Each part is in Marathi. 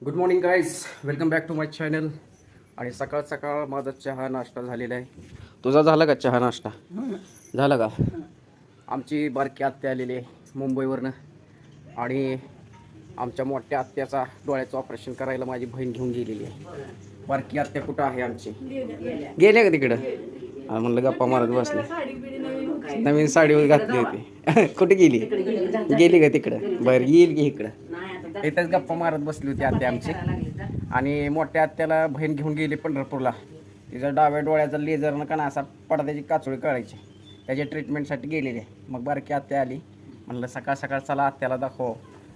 Good morning guys, welcome back to my channel. आणि सकाळ सकाळ माझा चहा नाश्ता झालेला आहे. तुझा झाला का चहा नाश्ता? झाला का? आमची बारकी आत्या आलेली आहे मुंबईवरनं. आणि आमच्या मोठ्या आत्याचा डोळ्याचं ऑपरेशन करायला माझी बहीण घेऊन गेलेली आहे. बारकी आत्या कुठं आहे आमची? गेले का तिकडं? म्हणलं गप्पा मारत बसले. नवीन साडी घातली होती. कुठे गेली? गेली का तिकडं? बरं, येईल की इकडं. इथंच गप्पा मारत बसली होती आत्या आमची. आणि मोठ्या आत्याला बहीण घेऊन गेली पंढरपूरला. तिचा डाव्या डोळ्याचा लेझरनं का ना असा पडद्याची काचोळी काढायची, त्याच्या ट्रीटमेंटसाठी गेलेली आहे. मग बारकी आत्या आली, म्हणलं सकाळ सकाळ चला आत्याला दाखव.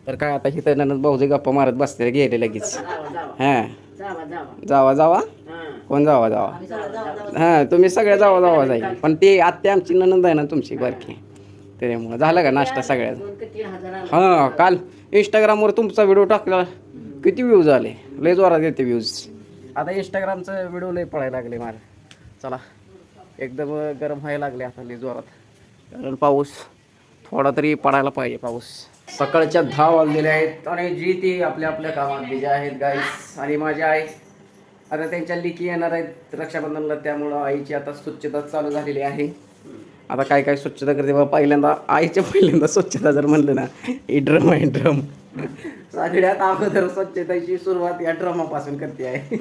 तर काय आता इथं ननंद भाऊजी गप्पा मारत बसते, गेले लगेच. हां, जावा जावा. कोण जावा जावा? हां, तुम्ही सगळ्या जावा जावा जाईल. पण ती आत्या आमची ननंद आहे ना तुमची बारकी, त्याच्यामुळं. झालं का नाश्ता सगळ्यात? हां, काल इंस्टाग्रामवर तुमचा व्हिडिओ टाकला, किती व्ह्यूज आले. लय जोरात येते व्ह्यूज. आता इंस्टाग्रामचं व्हिडिओ लय पडायला लागले मला. चला, एकदम गरम व्हायला लागले आता लय जोरात. कारण पाऊस थोडा तरी पडायला पाहिजे. पाऊस सकाळच्या 10 वाजलेले आहेत. आणि जी ती आपल्या आपल्या कामात बिजी आहेत गाईस. आणि माझी आई आता त्यांच्या लेकी येणार आहेत रक्षाबंधनला, त्यामुळं आईची आता स्वच्छता चालू झालेली आहे. आता काय काय स्वच्छता करते बघा. पहिल्यांदा स्वच्छता जर म्हणलं ना, ही ड्रम आहे, ड्रम. सगळ्यात अगोदर स्वच्छतेची सुरुवात या ड्रमापासून करते आहे.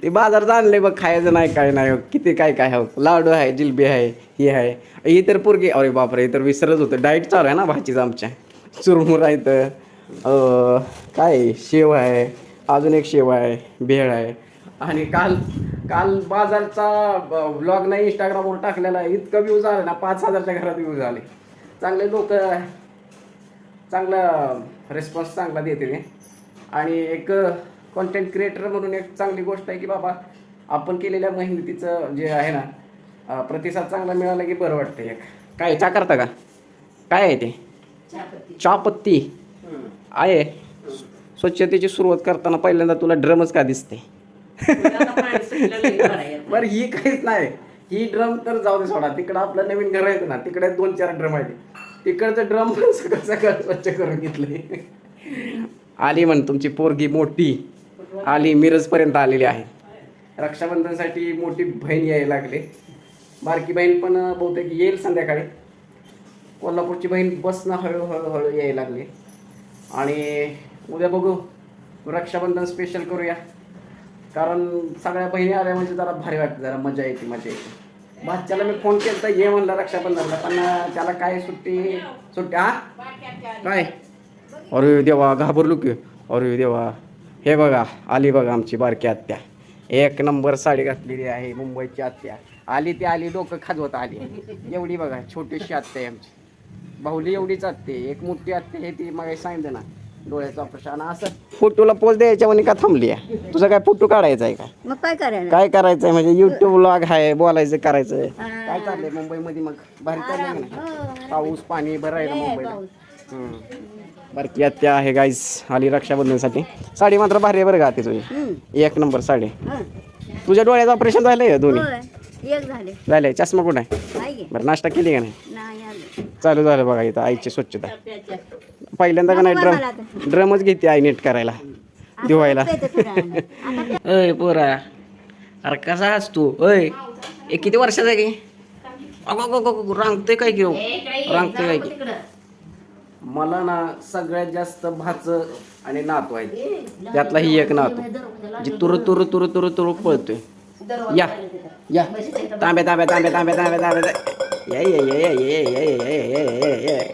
ते बाजार आणले बघ, खायचं नाही काय नाही, किती काय काय हो. लाडू आहे, जिलबी आहे, हे आहे. ही तर पोरगी, अरे बापरे, तर विसरत होतं. डाएट चालू आहे ना भाचीचं आमच्या. चुरमुर आहे तर काय शेव आहे, अजून एक शेव आहे, भेळ आहे. आणि काल बाजारचा व्लॉग नाही इंस्टाग्रामवर टाकलेला, इतकं व्ह्यूज आले ना, 5,000च्या घरात व्ह्यूज आले. चांगले लोक, चांगला रिस्पॉन्स चांगला देते ते. आणि एक कॉन्टेंट क्रिएटर म्हणून एक चांगली गोष्ट आहे की बाबा, आपण केलेल्या मेहनतीचं जे आहे ना, प्रतिसाद चांगला मिळाला की बरं वाटतं. एक काय चहा करता का? काय आहे ते? चहापत्ती आहे. स्वच्छतेची सुरुवात करताना पहिल्यांदा तुला ड्रमच का दिसते? बरं, ही काहीच नाही. ही ड्रम तर जाऊ दे, सोडा. तिकडं आपलं नवीन घर आहे ना, तिकडे 2-4 ड्रम आहेत. तिकडचं ड्रम पण सगळं सगळं स्वच्छ करून घेतलंय. आली म्हण तुमची पोरगी मोठी आली, मिरजपर्यंत आलेली आहे. रक्षाबंधनसाठी मोठी बहीण यायला लागली. बारकी बहीण पण बहुतेक येईल संध्याकाळी. कोल्हापूरची बहीण बसनं हळूहळू यायला लागली. आणि उद्या बघू, रक्षाबंधन स्पेशल करूया. कारण सगळ्या बहिणी आल्या म्हणजे जरा भारी वाटतं, जरा मजा येते. बादशाला मी फोन केला, ये म्हणला रक्षाबंधनला, पण त्याला काय सुट्टी हा काय. अरे देवा, घाबरलो की. अरे देवा, हे बघा आली बघा आमची बारकी आत्या. एक नंबर साडी घातलेली आहे, मुंबईची आत्या. आली ती आली, डोकं खाजवत आली. एवढी बघा छोटीशी आत्या आहे आमची. बाहुली एवढीच आत्ते. एक मोठी आत्या आहे, ती मग सांगितलं ना, डोळ्याचं ऑपरेशन. असं फोटोला पोच द्यायच्या म्हणे का थांबली आहे? तुझा काय फोटो काढायचा आहे का? मग काय करायला? काय करायचंय म्हणजे युट्यूब व्लॉग आहे, बोलायचं करायचं. काय चाललंय मुंबईमध्ये? मग भारी चाललंय ना, पाऊस पाणी बरं आहे ना मुंबईला. बारकी आत्या आहे गाईस, आली रक्षाबंधनसाठी. साडी मात्र भारी आहे बरं का ते तुझी, एक नंबर साडी. तुझ्या डोळ्याचं ऑपरेशन झालंय दोन्ही? एक झालंय. चष्मा कुठं आहे? बरं, नाश्ता केली का नाही? चालू झालं बघा इथं आईची स्वच्छता. पहिल्यांदा का नाही ड्रमच घेते आई नीट करायला, धुवायला. अय पोरा, अरे कसा आहेस तू? अय, एक किती वर्षाचा आहे की? अगो रांगतोय काय की? रांगतोय काय की? मला ना सगळ्यात जास्त भाचं आणि नातू आहे. त्यातला ही एक नातू जी तुरु तुरु तुरु तुरु तुरु पळतोय. या या, तांब्या तांब्या तांब्या तांब्या तांब्या तांब्या. ये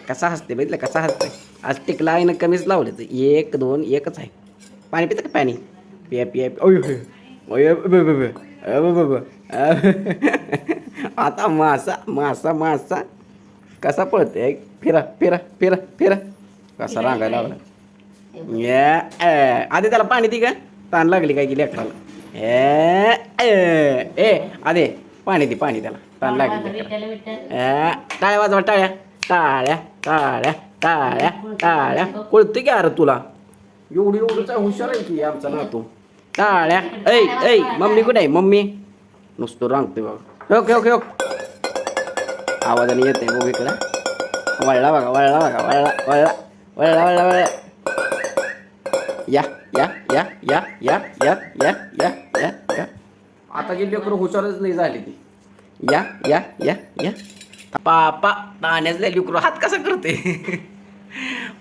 कसा हसते बघितलं, कसा हसते. आज टिकला आहे ना, कमीच लावले तर 1 2 एकच आहे. पाणी पितं का? पाणी पिया पिया. आता मासा मासा मासा कसा पळते, फिरा फिरा फिरा फिरा, कसा रांगायला लागला. आधी त्याला पाणी दी का? ताण लागली काय की लेकराला. ए आधे पाणी दे, पाणी त्याला, ताण लागली. टाळ्या वाजवा, टाळ्या टाळ्या टाळ्या टाळ्या टाळ्या. कळते की अरे तुला? एवढीच हुशार आहे की आमचा नातू. टाळ्या. ऐ मम्मी कुठे आहे? मम्मी नुसतं रांगते बघा. हो आवाजाने येते बघ इकडं. वळला बघा, वळला बघा, वळला वळला वळला वळला वळला. या या या या या या या या या या आता जी लेकरं हुशारच नाही झाली ती या या या या पापा ताण्याच लेकरू हात कसा करते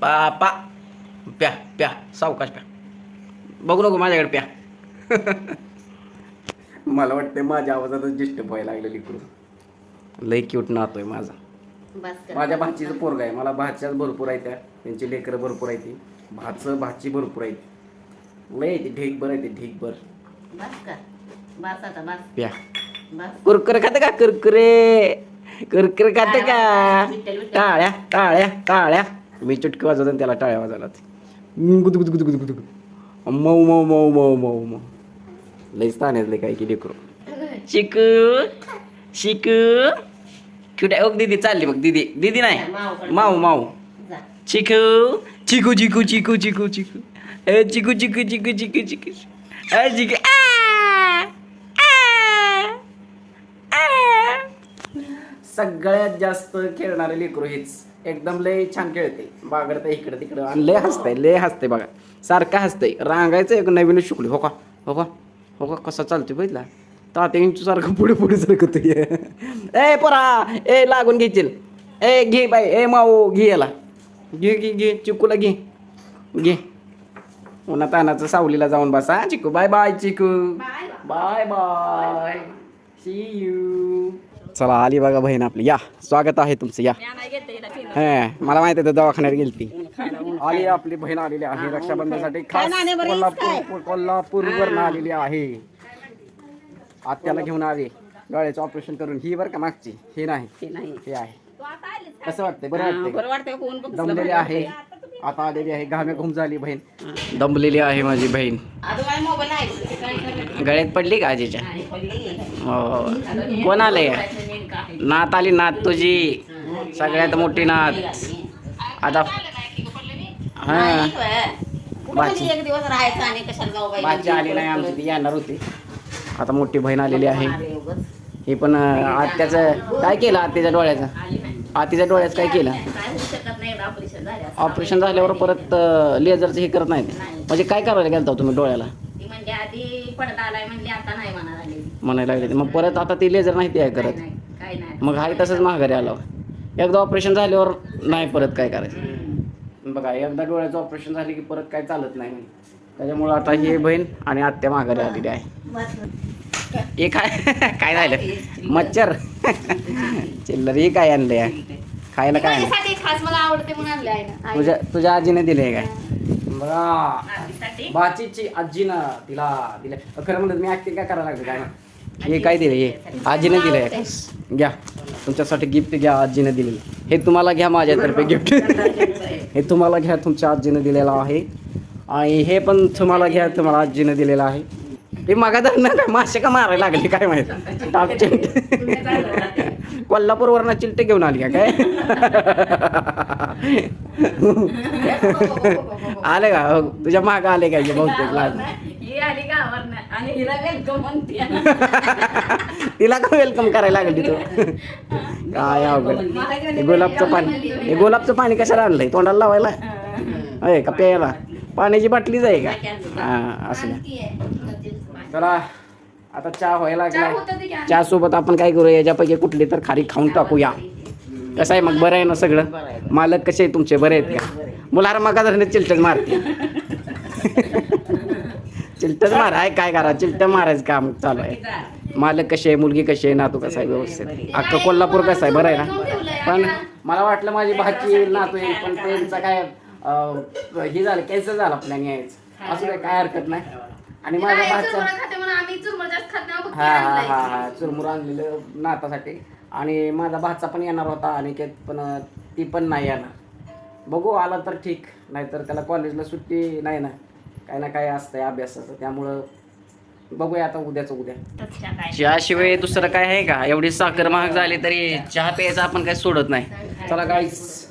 पापा प्या प्या सावकाश प्या बघू नको माझ्याकडे प्या मला वाटतं माझ्या आवाजातच डिस्टर्ब व्हायला लागलं लेकरू लय क्यूट नातोय माझा माझ्या भाचीचं पोरग आहे मला भाच्याच भरपूर आहे त्या त्यांची लेकरं भरपूर आहे ती भाची भरपूर आहे लय आहे ती ढेकभर आहे ती ढेकभर प्या कुरकुरे खाते का कुरकुरे खाते का टाळ्या टाळ्या टाळ्या मी चुटकी वाजवतो त्याला टाळ्या वाजवला गुद गुद गुद गुद गुद मऊ मऊ मऊ मऊ मऊ मऊ लई स्थानातले काय की लेकरू शिकू शिकू कुठे ओक दीदी चालली मग दीदी दीदी नाही माऊ माऊ चिकू चिकू चिकू चिकू चिकू चिकू ए चिकू चिकू चिकू चिकू चिकू ए चिकू सगळ्यात जास्त खेळणारे लेकरू हेच एकदम लय छान खेळते बागडते इकडे तिकडं आणि लय हसते बघा सारखं हसतंय रांगायचं एक नवीनच शिकली हो का कसा चालतोय बघितला तात्यांची सारखं पुढे पुढे सरकतोय ए पोरा ए लागून घेशील ए घे बाई ए माऊ घे याला घे चिकूला घे उन्हा तानाचं सावलीला जाऊन बसा चिकू बाय बाय चिकू बाय बाय सी यू चला आली बघा बहीण आपली या स्वागत आहे तुमचं या मला माहिती आहे दवाखान्यात गेलती आली आपली बहीण आलेली आहे रक्षाबंधनासाठी खास कोल्हापूरवरून आलेली आहे आत्याला घेऊन आली डोळ्याचं ऑपरेशन करून ही बरं का मागची हे नाही हे आहे कसं वाटतंय बरं वाटतंय दमलेली आहे आता आलेली आहे घामे घुम झाली बहीण दमलेली आहे माझी बहीण गळ्यात पडली का आजीच्या हो कोण आलंय नात आली नात तुझी सगळ्यात मोठी नात आता हा बाची आली नाही आमची ती येणार होती आता मोठी बहीण आलेली आहे हे पण आत्याचं काय केलं आत्याच्या डोळ्याचं काय केलं ऑपरेशन झाल्यावर परत लेझरचं हे करत नाही म्हणजे काय करायला गेलता तुम्ही डोळ्याला म्हणायला लागले मग परत आता ती लेझर नाही ते करत मग हाय तसंच माघारी आलो एकदा ऑपरेशन झाल्यावर नाही परत काय करायचं बघा एकदा डोळ्याचं ऑपरेशन झाले की परत काय चालत नाही त्याच्यामुळं आता ही बहीण आणि आत्या माघारी आलेली आहे हे काय झालं मच्छर चिल्लर हे काय आणलंय खायला काय तुझ्या आजीने दिले काय बघा बाचीची आजीनं तिला दिले खरं म्हणत मी ऍक्टिंग काय करायला लागले काय हे काय दिलं हे आजीने दिलंय घ्या तुमच्यासाठी गिफ्ट घ्या आजीने दिलेलं हे तुम्हाला घ्या माझ्यातर्फे गिफ्ट हे तुम्हाला घ्या तुमच्या आजीने दिलेलं आहे आणि हे पण तुम्हाला घ्या तुम्हाला आजीने दिलेलं आहे हे मागा धरणं काय मासे का मारायला लागले काय माहिती टाप चिमटे कोल्हापूरवरनं चिलटे घेऊन आली का काय आले का तुझ्या मागं आले काय बहुतेक लहान तिला का वेलकम करायला लागली तू काय अवघड गुलाबचं पाणी कशाला आणलंय तोंडाला लावायला अय का प्यायला पाण्याची बाटलीच आहे का हा असं चला आता चहा व्हायला लागलाय चहा सोबत आपण काय करू याच्यापैकी कुठली तर खारी खाऊन टाकूया कसं आहे मग बरं आहे ना सगळं मालक कसे आहे तुमचे बरे आहेत का मुलार मग धरणे चिलटच मारते चिलटच मारा काय करा चिलट मारायचं काम चालू आहे मालक कसे आहे मुलगी कशी आहे नातू कसा आहे व्यवस्थित अख्खं कोल्हापूर कसं आहे बरं आहे ना पण मला वाटलं माझी भाची नातू आहे पण त्यांचं काय हे झालं कॅन्सल झाला प्लॅन यायचं असं काय हरकत नाही आणि माझ्या भाचा हा चुरमुर आणलेलं नातासाठी आणि माझा भाचा पण येणार होता आणि पण ती पण नाही येणार बघू आला तर ठीक नाहीतर त्याला कॉलेजला सुट्टी नाही ना काय असतंय अभ्यासाचं त्यामुळं बघूया आता उद्याचं उद्या चहाशिवाय दुसरं काय आहे का एवढी साखर महाग झाली तरी चहा प्यायचा आपण काही सोडत नाही चला गाईस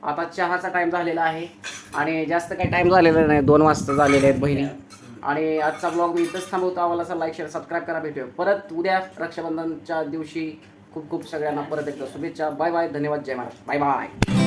आता चहाचा टाइम झालेला आहे आणि जास्त काही टाइम झालेला नाही 2 वाजता झालेले आहेत बहिणी आणि आजचा ब्लॉग मी इथंच थांबवतो आम्हाला असं लाईक शेअर सबस्क्राईब करा भेटूया परत उद्या रक्षाबंधनच्या दिवशी खूप खूप सगळ्यांना परत एकदा शुभेच्छा बाय बाय धन्यवाद जय महाराज बाय बाय